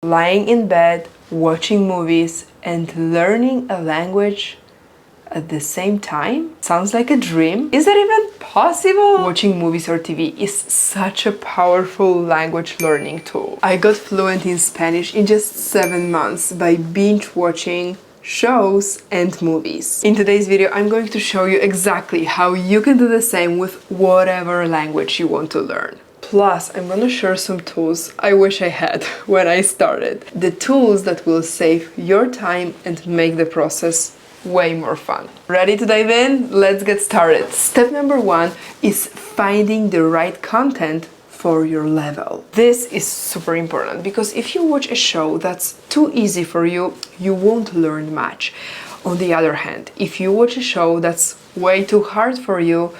lying in bed, watching movies, and learning a language at the same time? Sounds like a dream. Is that even possible? Watching movies or TV is such a powerful language learning tool. I got fluent in Spanish in just 7 months by binge watching shows and movies. In today's video, I'm going to show you exactly how you can do the same with whatever language you want to learn. Plus, I'm gonna share some tools I wish I had when I started. The tools that will save your time and make the process way more fun. Ready to dive in? Let's get started. Step number 1 is finding the right content for your level. This is super important because if you watch a show that's too easy for you, you won't learn much. On the other hand, if you watch a show that's way too hard for you,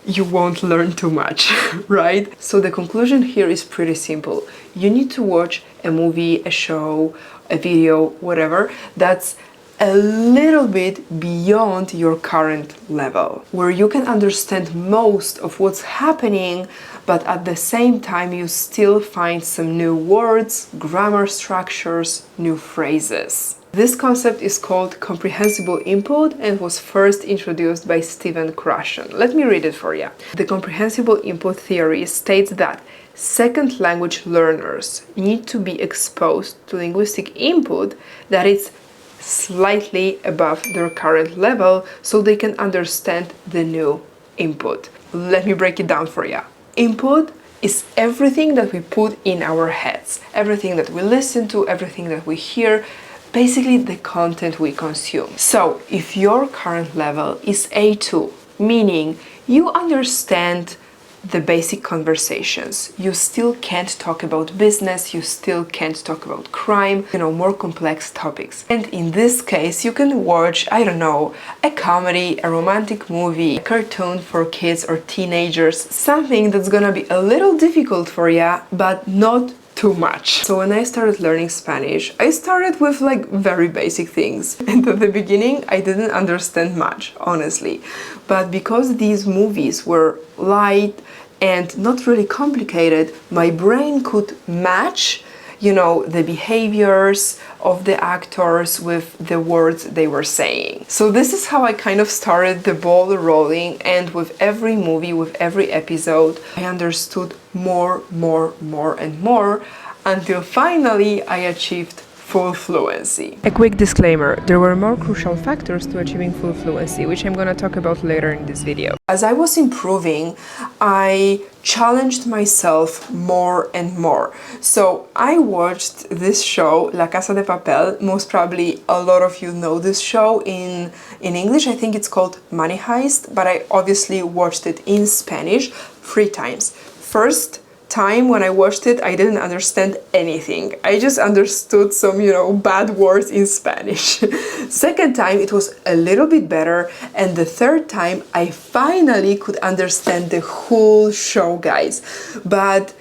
you won't learn too much, right? So the conclusion here is pretty simple. You need to watch a movie, a show, a video, whatever, that's a little bit beyond your current level, where you can understand most of what's happening, but at the same time you still find some new words, grammar structures, new phrases. This concept is called comprehensible input and was first introduced by Stephen Krashen. Let me read it for you. The comprehensible input theory states that second language learners need to be exposed to linguistic input that is slightly above their current level so they can understand the new input. Let me break it down for you. Input is everything that we put in our heads, everything that we listen to, everything that we hear, basically the content we consume. So if your current level is A2, meaning you understand the basic conversations, you still can't talk about business, you still can't talk about crime, more complex topics. And in this case, you can watch, I don't know, a comedy, a romantic movie, a cartoon for kids or teenagers, something that's gonna be a little difficult for you, but not too much. So when I started learning Spanish, I started with very basic things. And at the beginning, I didn't understand much, honestly. But because these movies were light and not really complicated, my brain could match, the behaviors of the actors with the words they were saying. So this is how I kind of started the ball rolling, and with every movie, with every episode, I understood more and more until finally I achieved full fluency. A quick disclaimer, there were more crucial factors to achieving full fluency, which I'm gonna talk about later in this video. As I was improving, I challenged myself more and more. So I watched this show, La Casa de Papel. Most probably a lot of you know this show in English. I think it's called Money Heist, but I obviously watched it in Spanish 3 times. First time when I watched it, I didn't understand anything. I just understood some, bad words in Spanish. Second time, it was a little bit better. And the third time, I finally could understand the whole show, guys. But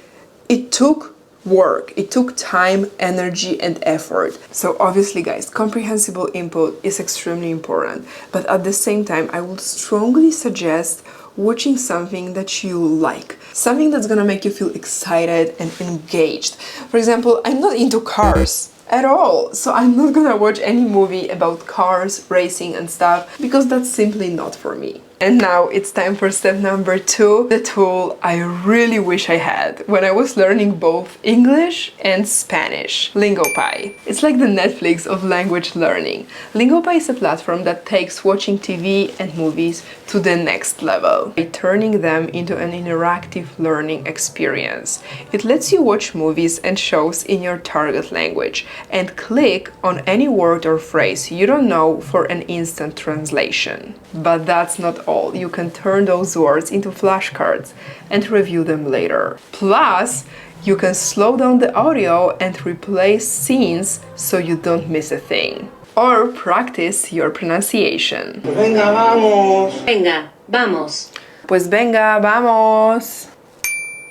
it took work. It took time, energy, and effort. So obviously, guys, comprehensible input is extremely important. But at the same time, I would strongly suggest watching something that you like, something that's gonna make you feel excited and engaged. For example, I'm not into cars at all, so I'm not gonna watch any movie about cars, racing and stuff, because that's simply not for me. And now it's time for step number 2, the tool I really wish I had when I was learning both English and Spanish, Lingopie. It's like the Netflix of language learning. Lingopie is a platform that takes watching TV and movies to the next level by turning them into an interactive learning experience. It lets you watch movies and shows in your target language and click on any word or phrase you don't know for an instant translation. But that's not all. You can turn those words into flashcards and review them later. Plus, you can slow down the audio and replace scenes so you don't miss a thing. Or practice your pronunciation. Venga, vamos. Venga, vamos. Pues venga, vamos.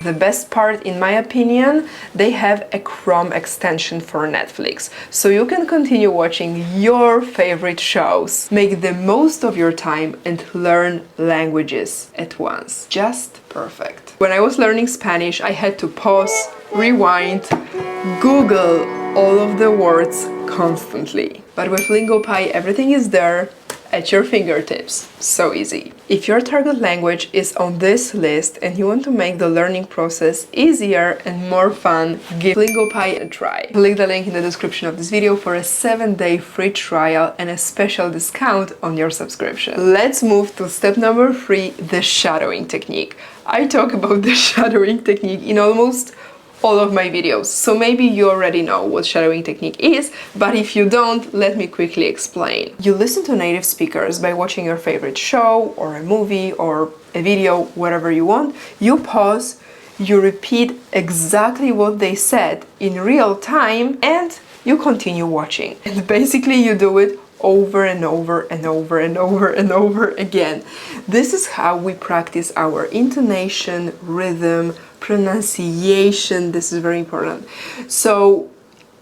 The best part, in my opinion, they have a Chrome extension for Netflix, so you can continue watching your favorite shows, make the most of your time and learn languages at once. Just perfect. When I was learning Spanish, I had to pause, rewind, Google all of the words constantly. But with Lingopie, everything is there at your fingertips. So easy. If your target language is on this list and you want to make the learning process easier and more fun, give Lingopie a try. Click the link in the description of this video for a 7-day free trial and a special discount on your subscription. Let's move to step number 3, the shadowing technique. I talk about the shadowing technique in almost all of my videos, so maybe you already know what shadowing technique is, but if you don't, let me quickly explain. You listen to native speakers by watching your favorite show or a movie or a video, whatever you want. You pause, you repeat exactly what they said in real time, and you continue watching. And basically you do it over and over and over and over and over again. This is how we practice our intonation, rhythm, pronunciation. This is very important. So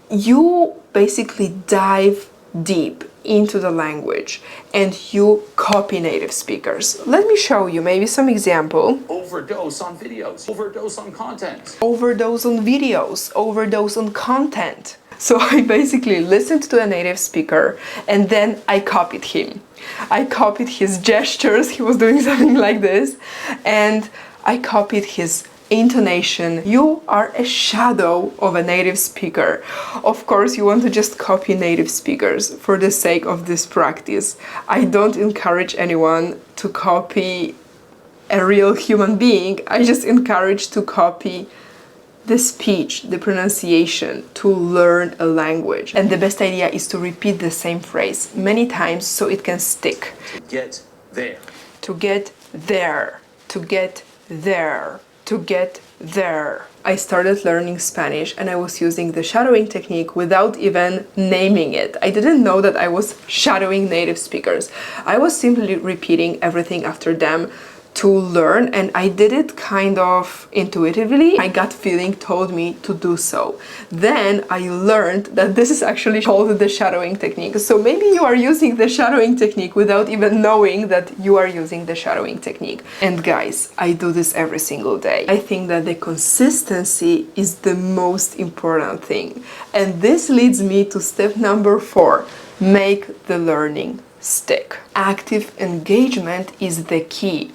you basically dive deep into the language and you copy native speakers. Let me show you maybe some example. Overdose on videos, overdose on content. Overdose on videos, overdose on content. So I basically listened to a native speaker and then I copied him. I copied his gestures, he was doing something like this, and I copied his intonation. You are a shadow of a native speaker. Of course, you want to just copy native speakers for the sake of this practice. I don't encourage anyone to copy a real human being. I just encourage to copy the speech, the pronunciation, to learn a language. And the best idea is to repeat the same phrase many times so it can stick. To get there. To get there. To get there. To get there. I started learning Spanish and I was using the shadowing technique without even naming it. I didn't know that I was shadowing native speakers. I was simply repeating everything after them to learn, and I did it kind of intuitively. My gut feeling told me to do so. Then I learned that this is actually called the shadowing technique. So maybe you are using the shadowing technique without even knowing that you are using the shadowing technique. And guys, I do this every single day. I think that the consistency is the most important thing. And this leads me to step number 4, make the learning stick. Active engagement is the key.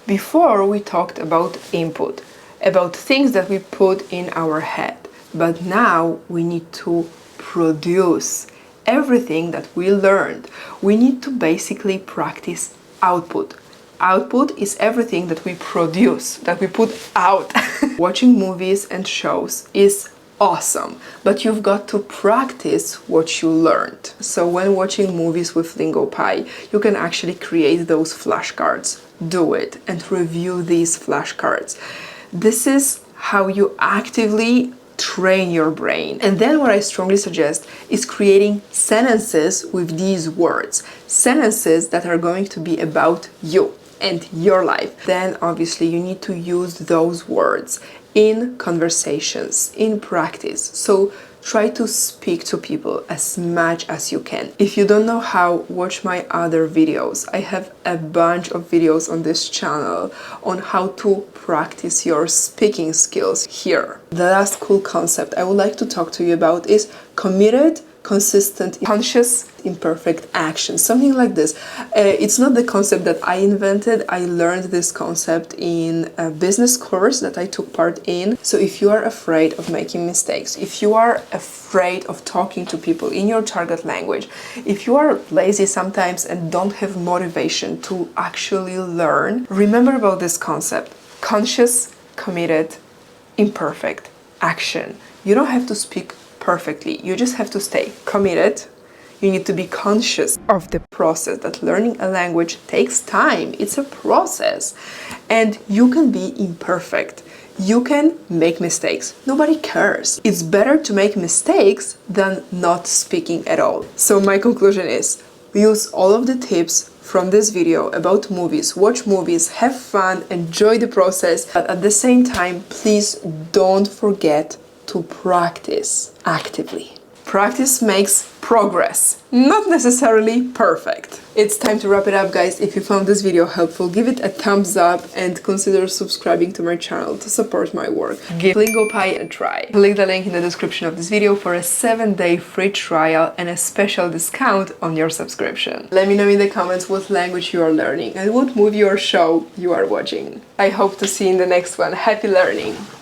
Before we talked about input, about things that we put in our head, but now we need to produce everything that we learned. We need to basically practice output. Output is everything that we produce, that we put out. Watching movies and shows is awesome, but you've got to practice what you learned. So when watching movies with Lingopie, you can actually create those flashcards. Do it and review these flashcards. This is how you actively train your brain. And then what I strongly suggest is creating sentences with these words. Sentences that are going to be about you and your life. Then obviously you need to use those words in conversations, in practice. So try to speak to people as much as you can. If you don't know how, watch my other videos. I have a bunch of videos on this channel on how to practice your speaking skills here. The last cool concept I would like to talk to you about is committed, consistent, conscious, imperfect action, something like this. It's not the concept that I invented. I learned this concept in a business course that I took part in. So if you are afraid of making mistakes, if you are afraid of talking to people in your target language, if you are lazy sometimes and don't have motivation to actually learn, remember about this concept: conscious, committed, imperfect action. You don't have to speak perfectly. You just have to stay committed. You need to be conscious of the process, that learning a language takes time. It's a process. And you can be imperfect. You can make mistakes. Nobody cares. It's better to make mistakes than not speaking at all. So my conclusion is, use all of the tips from this video about movies, watch movies, have fun, enjoy the process, but at the same time, please don't forget to practice actively. Practice makes progress, not necessarily perfect. It's time to wrap it up, guys. If you found this video helpful, give it a thumbs up and consider subscribing to my channel to support my work. Give Lingopie a try. Click the link in the description of this video for a 7-day free trial and a special discount on your subscription. Let me know in the comments what language you are learning and what movie or show you are watching. I hope to see you in the next one. Happy learning!